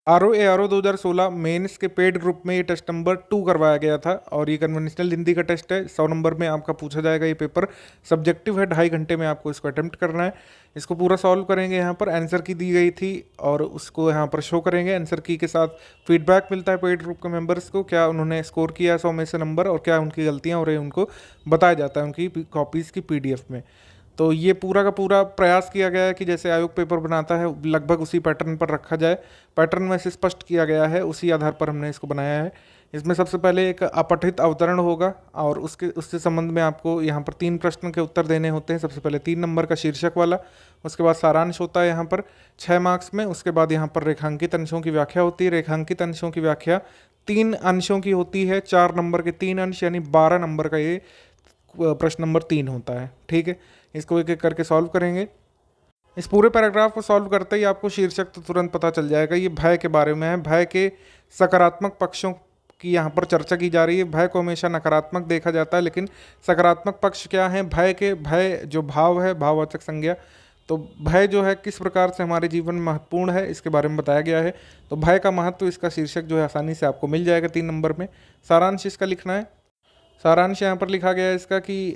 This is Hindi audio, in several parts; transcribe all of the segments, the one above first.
RO ARO 2016 मेंस के पेड ग्रुप में ये टेस्ट नंबर 2 करवाया गया था और ये कन्वेंशनल हिंदी का टेस्ट है। 100 नंबर में आपका पूछा जाएगा ये पेपर। सब्जेक्टिव है, 2.5 घंटे में आपको इसको अटेम्प्ट करना है। इसको पूरा सॉल्व करेंगे। यहाँ पर आंसर की दी गई थी और उसको यहाँ पर शो करेंगे। आंसर की के साथ फीडबैक मिलता है पेड ग्रुप के मेंबर्स को, क्या उन्होंने स्कोर किया 100 में से नंबर और क्या उनकी गलतियाँ हो रही हैं उनको बताया जाता है उनकी कॉपीज़ की PDF में। तो ये पूरा का पूरा प्रयास किया गया है कि जैसे आयोग पेपर बनाता है लगभग उसी पैटर्न पर रखा जाए। पैटर्न में से स्पष्ट किया गया है, उसी आधार पर हमने इसको बनाया है। इसमें सबसे पहले एक अपठित अवतरण होगा और उससे संबंध में आपको यहाँ पर 3 प्रश्न के उत्तर देने होते हैं। सबसे पहले 3 नंबर का शीर्षक वाला, उसके बाद सारांश होता है यहाँ पर 6 मार्क्स में। उसके बाद यहाँ पर रेखांकित अंशों की व्याख्या होती है। रेखांकित अंशों की व्याख्या 3 अंशों की होती है, 4 नंबर के 3 अंश यानी 12 नंबर का ये प्रश्न नंबर 3 होता है। ठीक है, इसको एक एक करके सॉल्व करेंगे। इस पूरे पैराग्राफ को सॉल्व करते ही आपको शीर्षक तो तुरंत पता चल जाएगा। ये भय के बारे में है। भय के सकारात्मक पक्षों की यहाँ पर चर्चा की जा रही है। भय को हमेशा नकारात्मक देखा जाता है, लेकिन सकारात्मक पक्ष क्या है भय के? भय जो भाव है, भाववाचक संज्ञा, तो भय जो है किस प्रकार से हमारे जीवन में महत्वपूर्ण है इसके बारे में बताया गया है। तो भय का महत्व, इसका शीर्षक जो है आसानी से आपको मिल जाएगा 3 नंबर में। सारांश इसका लिखना है। सारांश यहाँ पर लिखा गया है इसका कि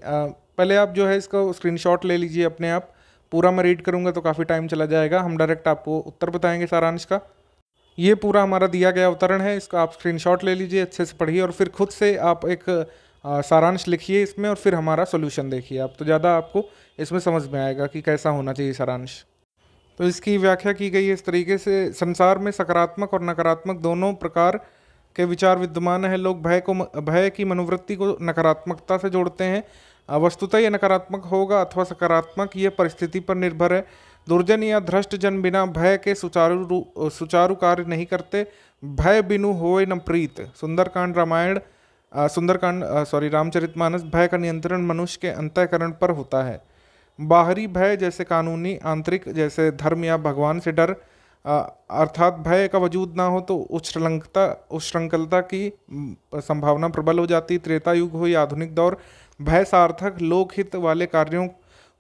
पहले आप जो है इसका स्क्रीनशॉट ले लीजिए अपने आप। पूरा मैं रीड करूँगा तो काफ़ी टाइम चला जाएगा, हम डायरेक्ट आपको उत्तर बताएंगे सारांश का। ये पूरा हमारा दिया गया अवतरण है, इसका आप स्क्रीनशॉट ले लीजिए, अच्छे से पढ़िए और फिर खुद से आप एक सारांश लिखिए इसमें और फिर हमारा सोल्यूशन देखिए आप, तो ज़्यादा आपको इसमें समझ में आएगा कि कैसा होना चाहिए सारांश। तो इसकी व्याख्या की गई है इस तरीके से। संसार में सकारात्मक और नकारात्मक दोनों प्रकार के विचार विद्यमान है। लोग भय की मनोवृत्ति को नकारात्मकता से जोड़ते हैं। वस्तुतः यह नकारात्मक होगा अथवा सकारात्मक, यह परिस्थिति पर निर्भर है। दुर्जन या भ्रष्ट जन बिना भय के सुचारू कार्य नहीं करते। भय बिनु होए न प्रीत। रामचरितमानस। भय का नियंत्रण मनुष्य के अंतःकरण पर होता है। बाहरी भय जैसे कानूनी, आंतरिक जैसे धर्म या भगवान से डर, अर्थात भय का वजूद ना हो तो उच्छृंखलता की संभावना प्रबल हो जाती। त्रेता युग हो या आधुनिक दौर, भय सार्थक लोकहित वाले कार्यों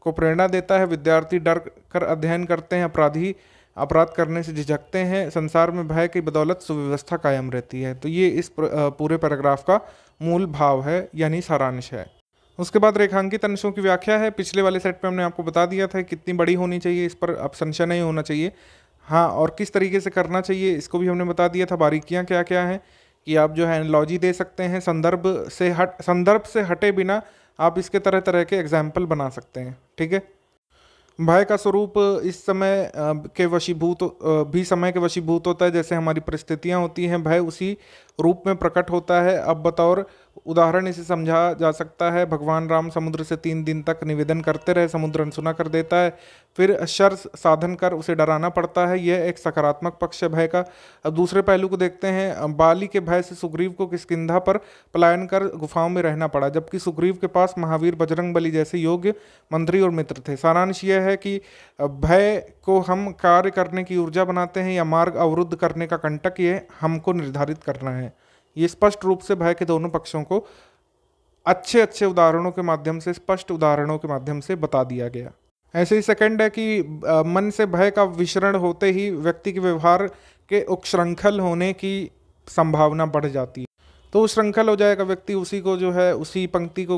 को प्रेरणा देता है। विद्यार्थी डर कर अध्ययन करते हैं, अपराधी अपराध करने से झिझकते हैं। संसार में भय की बदौलत सुव्यवस्था कायम रहती है। तो ये इस पूरे पैराग्राफ का मूल भाव है, यानी सारांश है। उसके बाद रेखांकित अंशों की व्याख्या है। पिछले वाले सेट पे हमने आपको बता दिया था कितनी बड़ी होनी चाहिए, इस पर अब संशय नहीं होना चाहिए। हाँ, और किस तरीके से करना चाहिए इसको भी हमने बता दिया था। बारीकियाँ क्या क्या हैं कि आप जो है एनालॉजी दे सकते हैं, संदर्भ से हटे बिना आप इसके तरह तरह के एग्जाम्पल बना सकते हैं। ठीक है। भय का स्वरूप इस समय समय के वशीभूत होता है, जैसे हमारी परिस्थितियां होती हैं। भय उसी रूप में प्रकट होता है। अब बतौर उदाहरण इसे समझा जा सकता है। भगवान राम समुद्र से 3 दिन तक निवेदन करते रहे, समुद्र अनसुना कर देता है, फिर शर साधन कर उसे डराना पड़ता है। यह एक सकारात्मक पक्ष है भय का। अब दूसरे पहलू को देखते हैं। बाली के भय से सुग्रीव को किष्किंधा पर पलायन कर गुफाओं में रहना पड़ा, जबकि सुग्रीव के पास महावीर बजरंग बली जैसे योग्य मंत्री और मित्र थे। सारांश यह है कि भय को हम कार्य करने की ऊर्जा बनाते हैं या मार्ग अवरुद्ध करने का कंटक, ये हमको निर्धारित करना है। ये स्पष्ट रूप से भय के दोनों पक्षों को अच्छे अच्छे उदाहरणों के माध्यम से, स्पष्ट उदाहरणों के माध्यम से बता दिया गया। ऐसे ही सेकंड है कि मन से भय का विसरण होते ही व्यक्ति के व्यवहार के उच्छृंखल होने की संभावना बढ़ जाती है। तो उच्छृंखल हो जाएगा व्यक्ति, उसी को जो है, उसी पंक्ति को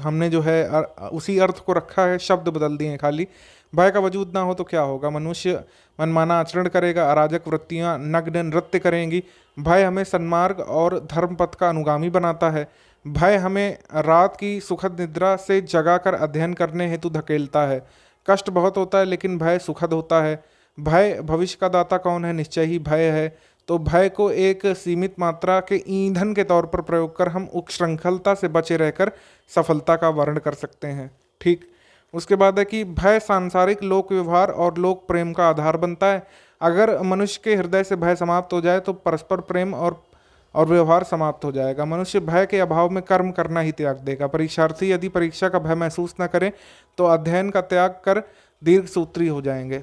हमने जो है उसी अर्थ को रखा है, शब्द बदल दिए हैं खाली। भय का वजूद ना हो तो क्या होगा? मनुष्य मनमाना आचरण करेगा, अराजक वृत्तियां, नग्न नृत्य करेंगी। भय हमें सन्मार्ग और धर्म पथ का अनुगामी बनाता है। भय हमें रात की सुखद निद्रा से जगाकर अध्ययन करने हेतु धकेलता है। कष्ट बहुत होता है लेकिन भय सुखद होता है। भय भविष्य का दाता कौन है? निश्चय ही भय है। तो भय को एक सीमित मात्रा के ईंधन के तौर पर प्रयोग कर हम उच्छृंखलता से बचे रहकर सफलता का वर्ण कर सकते हैं। ठीक। उसके बाद है कि भय सांसारिक लोक व्यवहार और लोक प्रेम का आधार बनता है। अगर मनुष्य के हृदय से भय समाप्त हो जाए तो परस्पर प्रेम और व्यवहार समाप्त हो जाएगा। मनुष्य भय के अभाव में कर्म करना ही त्याग देगा। परीक्षार्थी यदि परीक्षा का भय महसूस न करें तो अध्ययन का त्याग कर दीर्घ सूत्री हो जाएंगे।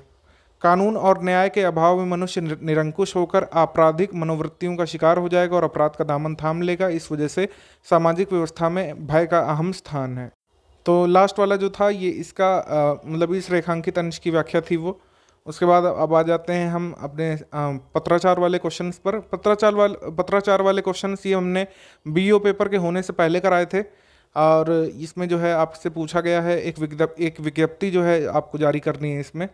कानून और न्याय के अभाव में मनुष्य निरंकुश होकर आपराधिक मनोवृत्तियों का शिकार हो जाएगा और अपराध का दामन थाम लेगा। इस वजह से सामाजिक व्यवस्था में भय का अहम स्थान है। तो लास्ट वाला जो था ये इसका मतलब इस रेखांकित अंश की व्याख्या थी वो। उसके बाद अब आ जाते हैं हम अपने पत्राचार वाले क्वेश्चंस पर। पत्राचार वाले क्वेश्चंस ये हमने बीईओ पेपर के होने से पहले कराए थे, और इसमें जो है आपसे पूछा गया है एक विज्ञप्ति जो है आपको जारी करनी है। इसमें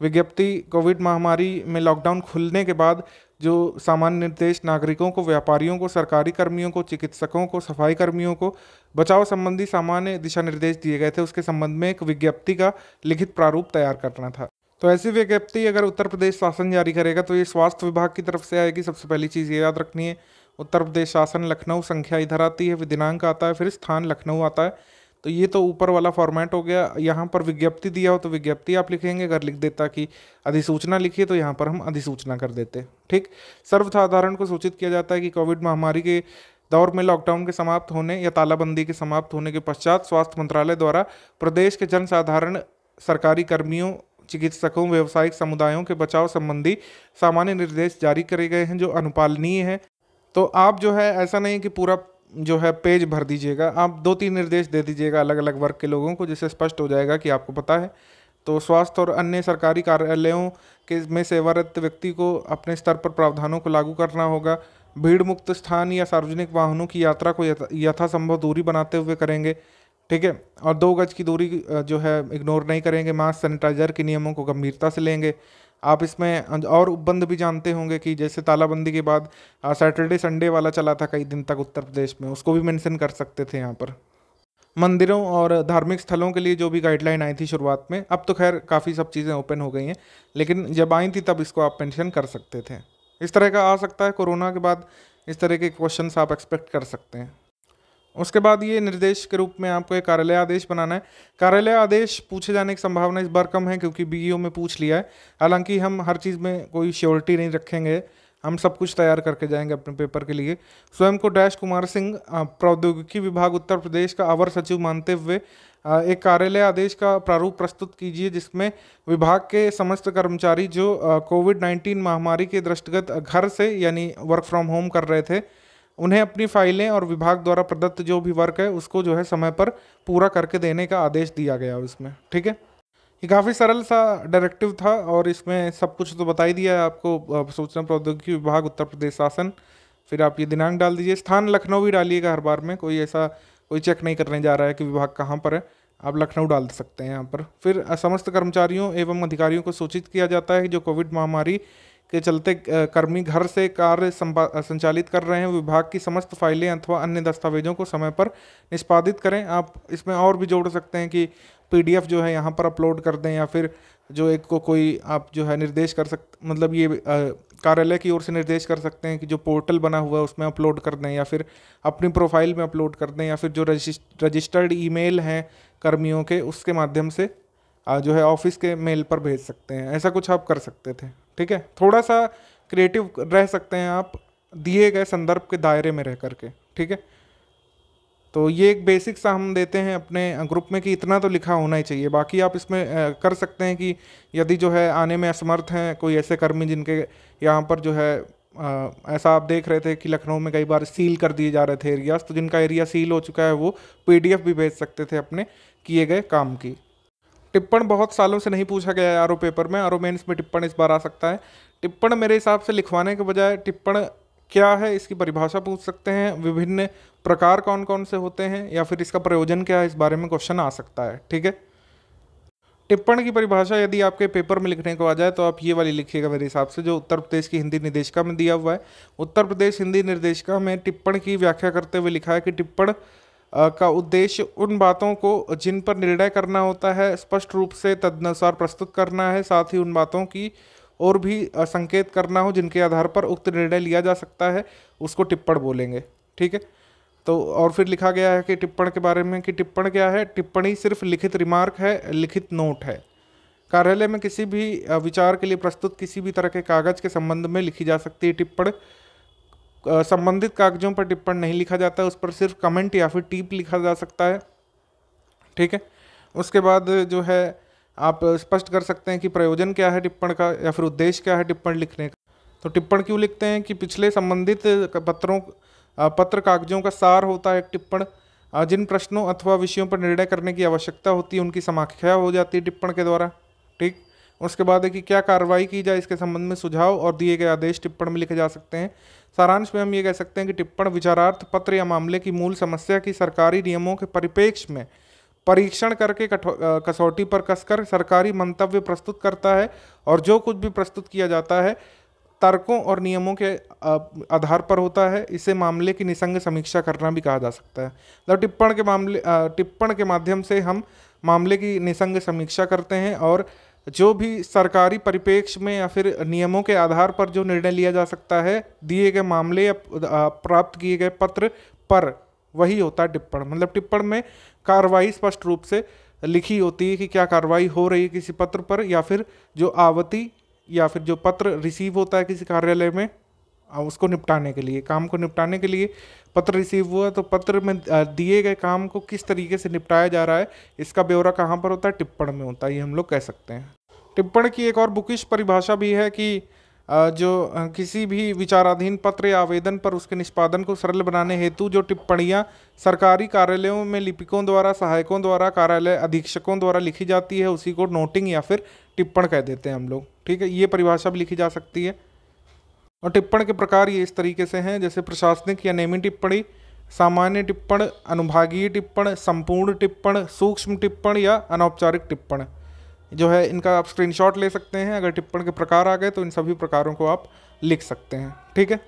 विज्ञप्ति कोविड महामारी में लॉकडाउन खुलने के बाद जो सामान्य निर्देश नागरिकों को, व्यापारियों को, सरकारी कर्मियों को, चिकित्सकों को, सफाई कर्मियों को बचाव संबंधी सामान्य दिशा निर्देश दिए गए थे, उसके संबंध में एक विज्ञप्ति का लिखित प्रारूप तैयार करना था। तो ऐसी विज्ञप्ति अगर उत्तर प्रदेश शासन जारी करेगा तो ये स्वास्थ्य विभाग की तरफ से आएगी। सबसे पहली चीज़ ये याद रखनी है, उत्तर प्रदेश शासन, लखनऊ, संख्या इधर आती है, फिर दिनांक आता है, फिर स्थान लखनऊ आता है। तो ये तो ऊपर वाला फॉर्मेट हो गया। यहाँ पर विज्ञप्ति दिया हो तो विज्ञप्ति आप लिखेंगे, अगर लिख देता कि अधिसूचना लिखिए तो यहाँ पर हम अधिसूचना कर देते। ठीक, सर्वसाधारण को सूचित किया जाता है कि कोविड महामारी के दौर में लॉकडाउन के समाप्त होने या तालाबंदी के समाप्त होने के पश्चात स्वास्थ्य मंत्रालय द्वारा प्रदेश के जनसाधारण, सरकारी कर्मियों, चिकित्सकों, व्यावसायिक समुदायों के बचाव संबंधी सामान्य निर्देश जारी करे गए हैं जो अनुपालनीय है। तो आप जो है ऐसा नहीं कि पूरा जो है पेज भर दीजिएगा, आप 2-3 निर्देश दे दीजिएगा अलग अलग वर्ग के लोगों को, जिससे स्पष्ट हो जाएगा कि आपको पता है। तो स्वास्थ्य और अन्य सरकारी कार्यालयों के में सेवारत व्यक्ति को अपने स्तर पर प्रावधानों को लागू करना होगा। भीड़ मुक्त स्थान या सार्वजनिक वाहनों की यात्रा को यथासंभव दूरी बनाते हुए करेंगे। ठीक है, और 2 गज की दूरी जो है इग्नोर नहीं करेंगे। मास्क, सैनिटाइजर के नियमों को गंभीरता से लेंगे। आप इसमें और उपबंध भी जानते होंगे कि जैसे तालाबंदी के बाद सैटरडे संडे वाला चला था कई दिन तक उत्तर प्रदेश में, उसको भी मेंशन कर सकते थे यहाँ पर। मंदिरों और धार्मिक स्थलों के लिए जो भी गाइडलाइन आई थी शुरुआत में, अब तो खैर काफ़ी सब चीज़ें ओपन हो गई हैं, लेकिन जब आई थी तब इसको आप मेंशन कर सकते थे। इस तरह का आ सकता है कोरोना के बाद, इस तरह के क्वेश्चन आप एक्सपेक्ट कर सकते हैं। उसके बाद ये निर्देश के रूप में आपको एक कार्यालय आदेश बनाना है। कार्यालय आदेश पूछे जाने की संभावना इस बार कम है क्योंकि बीईओ में पूछ लिया है। हालांकि हम हर चीज़ में कोई श्योरिटी नहीं रखेंगे, हम सब कुछ तैयार करके जाएंगे अपने पेपर के लिए। स्वयं को डैश कुमार सिंह, प्रौद्योगिकी विभाग उत्तर प्रदेश का अवर सचिव मानते हुए एक कार्यालय आदेश का प्रारूप प्रस्तुत कीजिए जिसमें विभाग के समस्त कर्मचारी जो कोविड-19 महामारी के दृष्टिगत घर से यानी वर्क फ्रॉम होम कर रहे थे, उन्हें अपनी फाइलें और विभाग द्वारा प्रदत्त जो भी वर्क है उसको जो है समय पर पूरा करके देने का आदेश दिया गया इसमें। ठीक है, ये काफ़ी सरल सा डायरेक्टिव था और इसमें सब कुछ तो बता ही दिया है आपको। सूचना प्रौद्योगिकी विभाग उत्तर प्रदेश शासन, फिर आप ये दिनांक डाल दीजिए। स्थान लखनऊ भी डालिएगा हर बार में, कोई चेक नहीं करने जा रहा है कि विभाग कहाँ पर है, आप लखनऊ डाल सकते हैं यहाँ पर। फिर समस्त कर्मचारियों एवं अधिकारियों को सूचित किया जाता है कि जो कोविड महामारी के चलते कर्मी घर से कार्य संचालित कर रहे हैं, विभाग की समस्त फाइलें अथवा अन्य दस्तावेजों को समय पर निष्पादित करें। आप इसमें और भी जोड़ सकते हैं कि पीडीएफ जो है यहाँ पर अपलोड कर दें, या फिर जो एक को कोई आप जो है निर्देश कर सकते, मतलब ये कार्यालय की ओर से निर्देश कर सकते हैं कि जो पोर्टल बना हुआ है उसमें अपलोड कर दें, या फिर अपनी प्रोफाइल में अपलोड कर दें, या फिर जो रजिस्टर्ड ईमेल हैं कर्मियों के उसके माध्यम से जो है ऑफिस के मेल पर भेज सकते हैं। ऐसा कुछ आप कर सकते थे। ठीक है, थोड़ा सा क्रिएटिव रह सकते हैं आप दिए गए संदर्भ के दायरे में रह करके। ठीक है, तो ये एक बेसिक सा हम देते हैं अपने ग्रुप में कि इतना तो लिखा होना ही चाहिए। बाकी आप इसमें कर सकते हैं कि यदि जो है आने में असमर्थ हैं कोई ऐसे कर्मी जिनके यहाँ पर जो है ऐसा आप देख रहे थे कि लखनऊ में कई बार सील कर दिए जा रहे थे एरियाज, तो जिनका एरिया सील हो चुका है वो पीडीएफ भी भेज सकते थे अपने किए गए काम की। टिप्पण बहुत सालों से नहीं पूछा गया है आरओ पेपर में, आरओ मेंस में टिप्पण इस बार आ सकता है। टिप्पण मेरे हिसाब से लिखवाने के बजाय टिप्पण क्या है इसकी परिभाषा पूछ सकते हैं, विभिन्न प्रकार कौन कौन से होते हैं, या फिर इसका प्रयोजन क्या है, इस बारे में क्वेश्चन आ सकता है। ठीक है, टिप्पण की परिभाषा यदि आपके पेपर में लिखने को आ जाए तो आप ये वाली लिखिएगा मेरे हिसाब से, जो उत्तर प्रदेश की हिंदी निर्देशिका में दिया हुआ है। उत्तर प्रदेश हिंदी निर्देशिका में टिप्पण की व्याख्या करते हुए लिखा है कि टिप्पण का उद्देश्य उन बातों को जिन पर निर्णय करना होता है स्पष्ट रूप से तदनुसार प्रस्तुत करना है, साथ ही उन बातों की और भी संकेत करना हो जिनके आधार पर उक्त निर्णय लिया जा सकता है, उसको टिप्पण बोलेंगे। ठीक है, तो और फिर लिखा गया है कि टिप्पण के बारे में कि टिप्पण क्या है, टिप्पणी सिर्फ लिखित रिमार्क है, लिखित नोट है। कार्यालय में किसी भी विचार के लिए प्रस्तुत किसी भी तरह के कागज के संबंध में लिखी जा सकती है टिप्पण। संबंधित कागजों पर टिप्पण नहीं लिखा जाता है, उस पर सिर्फ कमेंट या फिर टिप लिखा जा सकता है। ठीक है, उसके बाद जो है आप स्पष्ट कर सकते हैं कि प्रयोजन क्या है टिप्पण का, या फिर उद्देश्य क्या है टिप्पण लिखने का। तो टिप्पण क्यों लिखते हैं कि पिछले संबंधित पत्र कागजों का सार होता है एक टिप्पण। जिन प्रश्नों अथवा विषयों पर निर्णय करने की आवश्यकता होती है उनकी समीक्षा हो जाती है टिप्पण के द्वारा। ठीक, उसके बाद है कि क्या कार्रवाई की जाए, इसके संबंध में सुझाव और दिए गए आदेश टिप्पण में लिखे जा सकते हैं। सारांश में हम ये कह सकते हैं कि टिप्पण विचारार्थ पत्र या मामले की मूल समस्या की सरकारी नियमों के परिप्रेक्ष्य में परीक्षण करके कसौटी पर कसकर सरकारी मंतव्य प्रस्तुत करता है, और जो कुछ भी प्रस्तुत किया जाता है तर्कों और नियमों के आधार पर होता है। इसे मामले की निसंग समीक्षा करना भी कहा जा सकता है। मतलब टिप्पण के माध्यम से हम मामले की निसंग समीक्षा करते हैं, और जो भी सरकारी परिप्रेक्ष्य में या फिर नियमों के आधार पर जो निर्णय लिया जा सकता है दिए गए मामले या प्राप्त किए गए पत्र पर, वही होता है टिप्पण। मतलब टिप्पण में कार्रवाई स्पष्ट रूप से लिखी होती है कि क्या कार्रवाई हो रही है किसी पत्र पर, या फिर जो आवती या फिर जो पत्र रिसीव होता है किसी कार्यालय में उसको निपटाने के लिए, काम को निपटाने के लिए पत्र रिसीव हुआ, तो पत्र में दिए गए काम को किस तरीके से निपटाया जा रहा है इसका ब्यौरा कहाँ पर होता है, टिप्पण में होता है। ये हम लोग कह सकते हैं। टिप्पण की एक और बुकिश परिभाषा भी है कि किसी भी विचाराधीन पत्र या आवेदन पर उसके निष्पादन को सरल बनाने हेतु जो टिप्पणियां सरकारी कार्यालयों में लिपिकों द्वारा, सहायकों द्वारा, कार्यालय अधीक्षकों द्वारा लिखी जाती है उसी को नोटिंग या फिर टिप्पण कह देते हैं हम लोग। ठीक है, ये परिभाषा भी लिखी जा सकती है। और टिप्पण के प्रकार ये इस तरीके से हैं, जैसे प्रशासनिक या नेमी टिप्पणी, सामान्य टिप्पण, अनुभागीय टिप्पण, संपूर्ण टिप्पण, सूक्ष्म टिप्पण या अनौपचारिक टिप्पण। जो है इनका आप स्क्रीनशॉट ले सकते हैं। अगर टिप्पण के प्रकार आ गए तो इन सभी प्रकारों को आप लिख सकते हैं। ठीक है,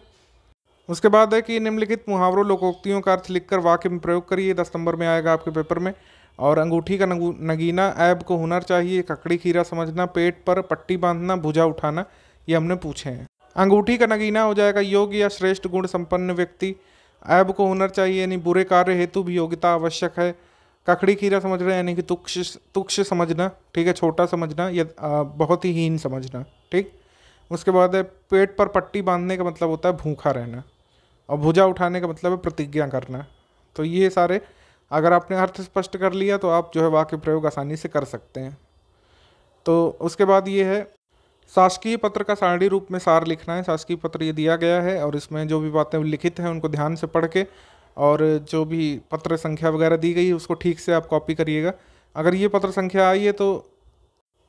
उसके बाद है कि निम्नलिखित मुहावरों लोकोक्तियों का अर्थ लिखकर वाक्य में प्रयोग करिए। 10 नंबर में आएगा आपके पेपर में। और अंगूठी का नगीना, ऐब को हुनर चाहिए, ककड़ी खीरा समझना, पेट पर पट्टी बांधना, भुजा उठाना, ये हमने पूछे हैं। अंगूठी का नगीना हो जाएगा योग्य या श्रेष्ठ गुण संपन्न व्यक्ति। ऐब को हुनर चाहिए यानी बुरे कार्य हेतु भी योग्यता आवश्यक है। ककड़ी खीरा समझ रहे हैं यानी कि तुक्ष समझना, ठीक है, छोटा समझना या बहुत ही हीन समझना। ठीक, उसके बाद है पेट पर पट्टी बांधने का मतलब होता है भूखा रहना, और भुजा उठाने का मतलब है प्रतिज्ञा करना। तो ये सारे अगर आपने अर्थ स्पष्ट कर लिया तो आप जो है वाक्य प्रयोग आसानी से कर सकते हैं। तो उसके बाद ये है शासकीय पत्र का सारणी रूप में सार लिखना है। शासकीय पत्र ये दिया गया है और इसमें जो भी बातें लिखित हैं उनको ध्यान से पढ़ के, और जो भी पत्र संख्या वगैरह दी गई है उसको ठीक से आप कॉपी करिएगा। अगर ये पत्र संख्या आई है तो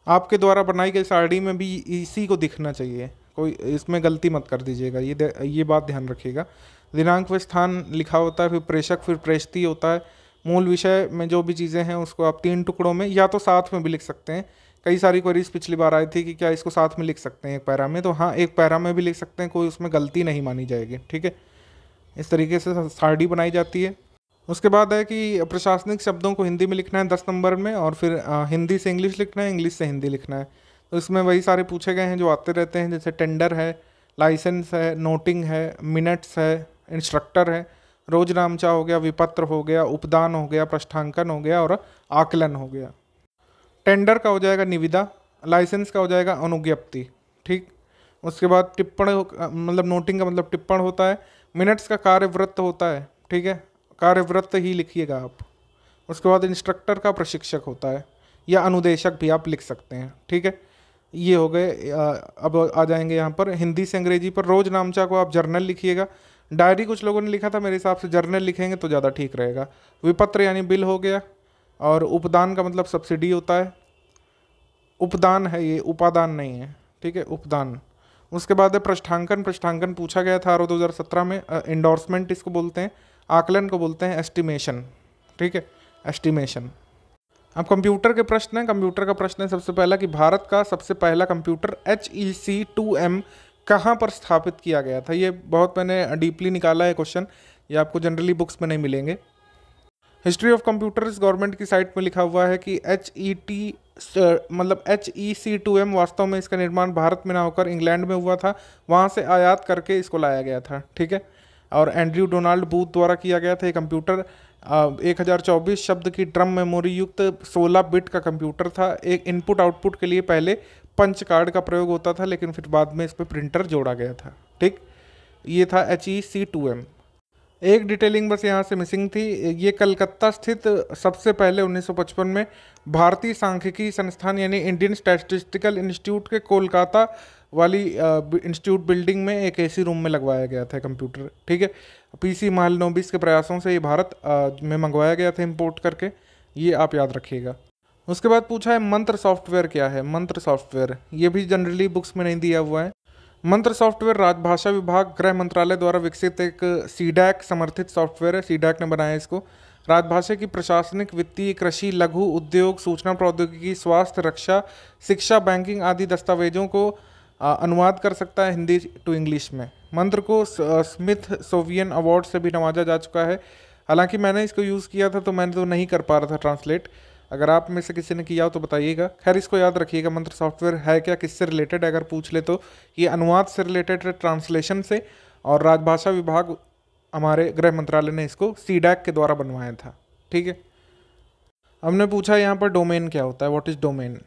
आपके द्वारा बनाई गई सारणी में भी इसी को दिखना चाहिए, कोई इसमें गलती मत कर दीजिएगा, ये बात ध्यान रखिएगा। दिनांक व स्थान लिखा होता है, फिर प्रेषक, फिर प्रेषती होता है। मूल विषय में जो भी चीज़ें हैं उसको आप 3 टुकड़ों में या तो साथ में भी लिख सकते हैं। कई सारी क्वेरीज पिछली बार आई थी कि क्या इसको साथ में लिख सकते हैं एक पैरा में, तो हाँ एक पैरा में भी लिख सकते हैं, कोई उसमें गलती नहीं मानी जाएगी। ठीक है, इस तरीके से सारणी बनाई जाती है। उसके बाद है कि प्रशासनिक शब्दों को हिंदी में लिखना है 10 नंबर में, और फिर हिंदी से इंग्लिश लिखना है, इंग्लिश से हिंदी लिखना है। तो इसमें वही सारे पूछे गए हैं जो आते रहते हैं, जैसे टेंडर है, लाइसेंस है, नोटिंग है, मिनट्स है, इंस्ट्रक्टर है, रोजनामचा हो गया, विपत्र हो गया, उपदान हो गया, पृष्ठांकन हो गया और आकलन हो गया। टेंडर का हो जाएगा निविदा, लाइसेंस का हो जाएगा अनुज्ञप्ति। ठीक, उसके बाद टिप्पण मतलब नोटिंग का मतलब टिप्पण होता है। मिनट्स का कार्यवृत्त होता है। ठीक है, कार्यवृत्त ही लिखिएगा आप। उसके बाद इंस्ट्रक्टर का प्रशिक्षक होता है, या अनुदेशक भी आप लिख सकते हैं। ठीक है, ये हो गए। अब आ जाएंगे यहाँ पर हिंदी से अंग्रेजी पर। रोज नामचा को आप जर्नल लिखिएगा। डायरी कुछ लोगों ने लिखा था, मेरे हिसाब से जर्नल लिखेंगे तो ज़्यादा ठीक रहेगा। विपत्र यानी बिल हो गया, और उपदान का मतलब सब्सिडी होता है। उपदान है ये, उपादान नहीं है। ठीक है, उपदान। उसके बाद है पृष्ठांकन। पृष्ठांकन पूछा गया था 2017 में। इंडोर्समेंट इसको बोलते हैं। आकलन को बोलते हैं एस्टिमेशन। ठीक है, एस्टिमेशन। अब कंप्यूटर के प्रश्न हैं। कंप्यूटर का प्रश्न है सबसे पहला कि भारत का सबसे पहला कंप्यूटर HEC2M कहाँ पर स्थापित किया गया था। ये बहुत मैंने डीपली निकाला है क्वेश्चन, ये आपको जनरली बुक्स में नहीं मिलेंगे। हिस्ट्री ऑफ कंप्यूटर्स गवर्नमेंट की साइट में लिखा हुआ है कि HEC2M वास्तव में इसका निर्माण भारत में ना होकर इंग्लैंड में हुआ था, वहाँ से आयात करके इसको लाया गया था। ठीक है, और एंड्रयू डोनाल्ड बूथ द्वारा किया गया था। ये कंप्यूटर 1024 शब्द की ड्रम मेमोरी युक्त 16 बिट का कंप्यूटर था। एक इनपुट आउटपुट के लिए पहले पंच कार्ड का प्रयोग होता था, लेकिन फिर बाद में इस पर प्रिंटर जोड़ा गया था। ठीक, ये था HEC2M। एक डिटेलिंग बस यहाँ से मिसिंग थी। ये कलकत्ता स्थित सबसे पहले 1955 में भारतीय सांख्यिकी संस्थान यानी इंडियन स्टैटिस्टिकल इंस्टीट्यूट के कोलकाता वाली इंस्टीट्यूट बिल्डिंग में एक AC रूम में लगवाया गया था कंप्यूटर। ठीक है, PC महालनोबिस के प्रयासों से ये भारत में मंगवाया गया था इंपोर्ट करके, ये आप याद रखिएगा। उसके बाद पूछा है मंत्र सॉफ्टवेयर क्या है। मंत्र सॉफ्टवेयर ये भी जनरली बुक्स में नहीं दिया हुआ है। मंत्र सॉफ्टवेयर राजभाषा विभाग गृह मंत्रालय द्वारा विकसित एक सीडैक समर्थित सॉफ्टवेयर है। सीडैक ने बनाया इसको। राजभाषा की प्रशासनिक, वित्तीय, कृषि, लघु उद्योग, सूचना प्रौद्योगिकी, स्वास्थ्य, रक्षा, शिक्षा, बैंकिंग आदि दस्तावेजों को अनुवाद कर सकता है हिंदी टू इंग्लिश में। मंत्र को स्मिथ सोवियन अवार्ड से भी नवाजा जा चुका है। हालांकि मैंने इसको यूज़ किया था तो मैंने तो नहीं कर पा रहा था ट्रांसलेट। अगर आप में से किसी ने किया हो तो बताइएगा। खैर इसको याद रखिएगा। मंत्र सॉफ्टवेयर है क्या, किससे रिलेटेड, अगर पूछ ले तो ये अनुवाद से रिलेटेड है, ट्रांसलेशन से। और राजभाषा विभाग हमारे गृह मंत्रालय ने इसको सीडैक के द्वारा बनवाया था। ठीक है। हमने पूछा यहाँ पर डोमेन क्या होता है, व्हाट इज डोमेन।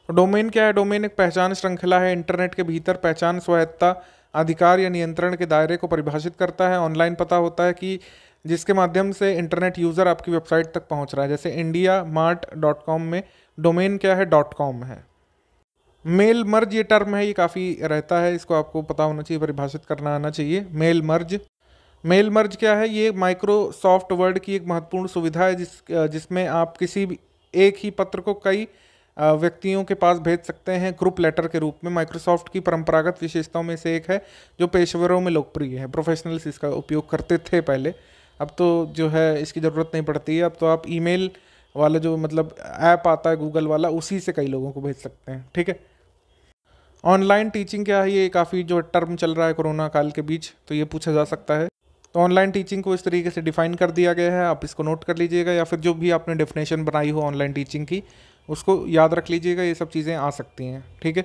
डोमेन क्या है। डोमेन एक पहचान श्रृंखला है। इंटरनेट के भीतर पहचान स्वायत्ता, अधिकार या नियंत्रण के दायरे को परिभाषित करता है। ऑनलाइन पता होता है कि जिसके माध्यम से इंटरनेट यूज़र आपकी वेबसाइट तक पहुंच रहा है। जैसे indiamart.com में डोमेन क्या है, .com है। मेल मर्ज ये टर्म है, ये काफ़ी रहता है, इसको आपको पता होना चाहिए, परिभाषित करना आना चाहिए। मेल मर्ज, मेल मर्ज क्या है, ये माइक्रोसॉफ्ट वर्ड की एक महत्वपूर्ण सुविधा है जिसमें आप किसी भी एक ही पत्र को कई व्यक्तियों के पास भेज सकते हैं ग्रुप लेटर के रूप में। माइक्रोसॉफ्ट की परंपरागत विशेषताओं में से एक है जो पेशेवरों में लोकप्रिय है। प्रोफेशनल्स इसका उपयोग करते थे पहले, अब तो जो है इसकी ज़रूरत नहीं पड़ती है। अब तो आप ईमेल वाला जो मतलब ऐप आता है गूगल वाला, उसी से कई लोगों को भेज सकते हैं। ठीक है। ऑनलाइन टीचिंग क्या है, ये काफ़ी जो टर्म चल रहा है कोरोना काल के बीच, तो ये पूछा जा सकता है। तो ऑनलाइन टीचिंग को इस तरीके से डिफाइन कर दिया गया है, आप इसको नोट कर लीजिएगा, या फिर जो भी आपने डेफिनेशन बनाई हो ऑनलाइन टीचिंग की उसको याद रख लीजिएगा। ये सब चीज़ें आ सकती हैं। ठीक है।